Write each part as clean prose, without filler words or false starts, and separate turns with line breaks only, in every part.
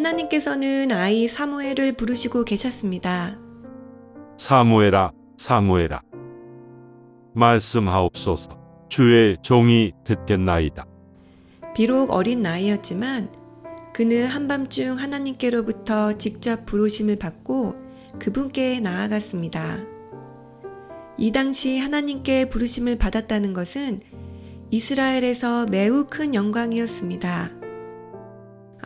하나님께서는 아이 사무엘을 부르시고 계셨습니다.
사무엘아, 사무엘아. 말씀하옵소서. 주의 종이 듣겠나이다.
비록 어린 나이였지만 그는 한밤중 하나님께로부터 직접 부르심을 받고 그분께 나아갔습니다. 이 당시 하나님께 부르심을 받았다는 것은 이스라엘에서 매우 큰 영광이었습니다.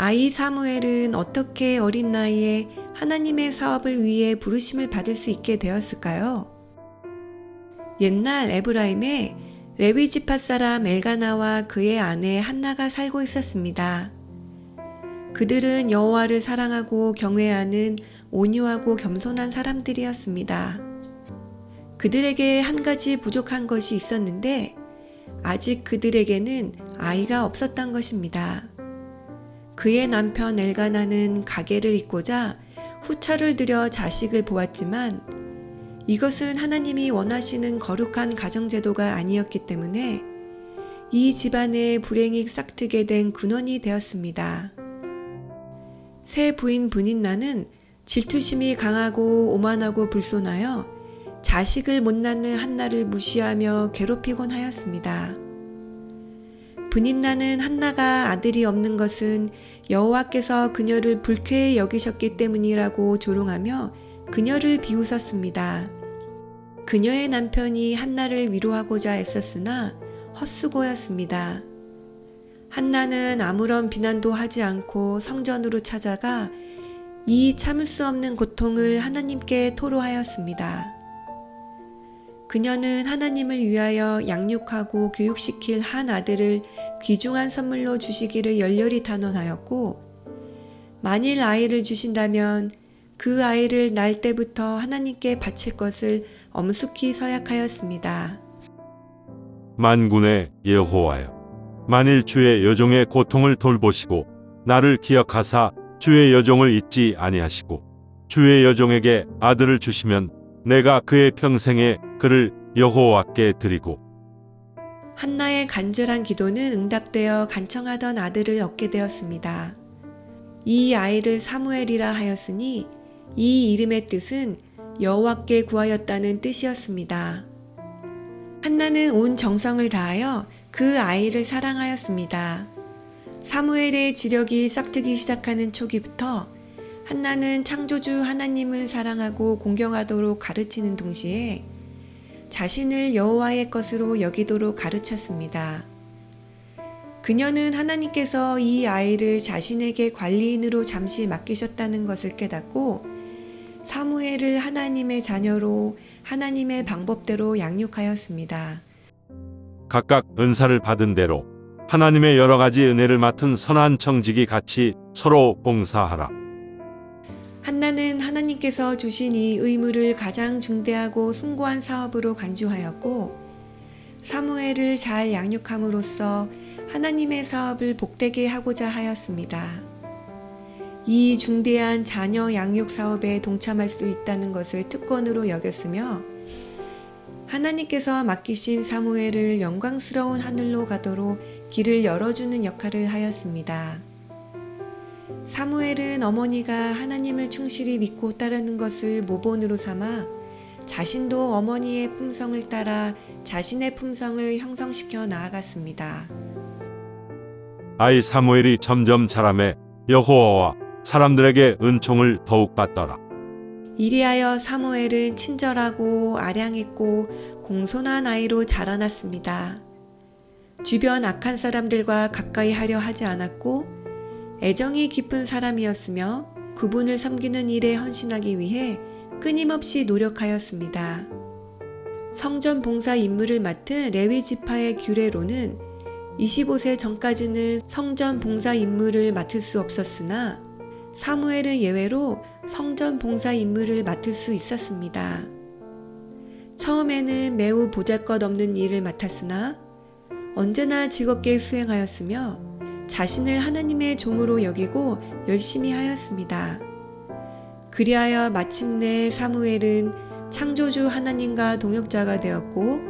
아이 사무엘은 어떻게 어린 나이에 하나님의 사업을 위해 부르심을 받을 수 있게 되었을까요? 옛날 에브라임에 레위 지파 사람 엘가나와 그의 아내 한나가 살고 있었습니다. 그들은 여호와를 사랑하고 경외하는 온유하고 겸손한 사람들이었습니다. 그들에게 한 가지 부족한 것이 있었는데 아직 그들에게는 아이가 없었던 것입니다. 그의 남편 엘가나는 가게를 잇고자 후처를 들여 자식을 보았지만 이것은 하나님이 원하시는 거룩한 가정제도가 아니었기 때문에 이 집안의 불행이 싹트게 된 근원이 되었습니다. 새 부인 브닌나는 질투심이 강하고 오만하고 불손하여 자식을 못 낳는 한나를 무시하며 괴롭히곤 하였습니다. 브닌나는 한나가 아들이 없는 것은 여호와께서 그녀를 불쾌히 여기셨기 때문이라고 조롱하며 그녀를 비웃었습니다. 그녀의 남편이 한나를 위로하고자 애썼으나 헛수고였습니다. 한나는 아무런 비난도 하지 않고 성전으로 찾아가 이 참을 수 없는 고통을 하나님께 토로하였습니다. 그녀는 하나님을 위하여 양육하고 교육시킬 한 아들을 귀중한 선물로 주시기를 열렬히 단언하였고, 만일 아이를 주신다면 그 아이를 날 때부터 하나님께 바칠 것을 엄숙히 서약하였습니다.
만군의 여호와여, 만일 주의 여종의 고통을 돌보시고 나를 기억하사 주의 여종을 잊지 아니하시고 주의 여종에게 아들을 주시면 내가 그의 평생에 그를 여호와께 드리고.
한나의 간절한 기도는 응답되어 간청하던 아들을 얻게 되었습니다. 이 아이를 사무엘이라 하였으니 이 이름의 뜻은 여호와께 구하였다는 뜻이었습니다. 한나는 온 정성을 다하여 그 아이를 사랑하였습니다. 사무엘의 지력이 싹트기 시작하는 초기부터 한나는 창조주 하나님을 사랑하고 공경하도록 가르치는 동시에 자신을 여호와의 것으로 여기도록 가르쳤습니다. 그녀는 하나님께서 이 아이를 자신에게 관리인으로 잠시 맡기셨다는 것을 깨닫고 사무엘을 하나님의 자녀로 하나님의 방법대로 양육하였습니다.
각각 은사를 받은 대로 하나님의 여러 가지 은혜를 맡은 선한 청지기 같이 서로 봉사하라.
한나는 하나님께서 주신 이 의무를 가장 중대하고 숭고한 사업으로 간주하였고 사무엘을 잘 양육함으로써 하나님의 사업을 복되게 하고자 하였습니다. 이 중대한 자녀 양육 사업에 동참할 수 있다는 것을 특권으로 여겼으며 하나님께서 맡기신 사무엘을 영광스러운 하늘로 가도록 길을 열어주는 역할을 하였습니다. 사무엘은 어머니가 하나님을 충실히 믿고 따르는 것을 모본으로 삼아 자신도 어머니의 품성을 따라 자신의 품성을 형성시켜 나아갔습니다.
아이 사무엘이 점점 자라매 여호와와 사람들에게 은총을 더욱 받더라.
이리하여 사무엘은 친절하고 아량했고 공손한 아이로 자라났습니다. 주변 악한 사람들과 가까이 하려 하지 않았고 애정이 깊은 사람이었으며 그분을 섬기는 일에 헌신하기 위해 끊임없이 노력하였습니다. 성전 봉사 임무를 맡은 레위 지파의 규례로는 25세 전까지는 성전 봉사 임무를 맡을 수 없었으나 사무엘은 예외로 성전 봉사 임무를 맡을 수 있었습니다. 처음에는 매우 보잘것없는 일을 맡았으나 언제나 즐겁게 수행하였으며 자신을 하나님의 종으로 여기고 열심히 하였습니다. 그리하여 마침내 사무엘은 창조주 하나님과 동역자가 되었고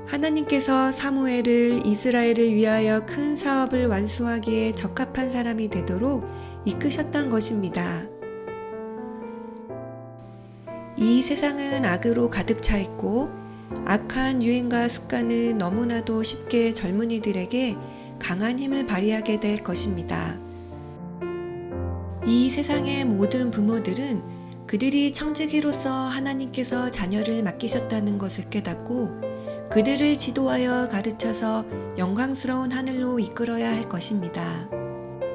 하나님께서 사무엘을 이스라엘을 위하여 큰 사업을 완수하기에 적합한 사람이 되도록 이끄셨던 것입니다. 이 세상은 악으로 가득 차 있고 악한 유행과 습관은 너무나도 쉽게 젊은이들에게 강한 힘을 발휘하게 될 것입니다. 이 세상의 모든 부모들은 그들이 청지기로서 하나님께서 자녀를 맡기셨다는 것을 깨닫고 그들을 지도하여 가르쳐서 영광스러운 하늘로 이끌어야 할 것입니다.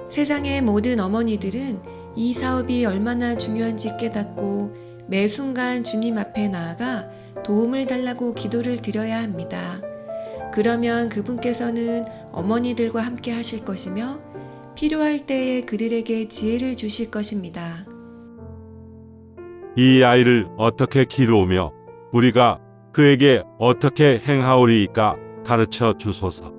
세상의 모든 어머니들은 이 사업이 얼마나 중요한지 깨닫고 매 순간 주님 앞에 나아가 도움을 달라고 기도를 드려야 합니다. 그러면 그분께서는 어머니들과 함께 하실 것이며 필요할 때에 그들에게 지혜를 주실 것입니다.
이 아이를 어떻게 기르우며 우리가 그에게 어떻게 행하오리이까 가르쳐 주소서.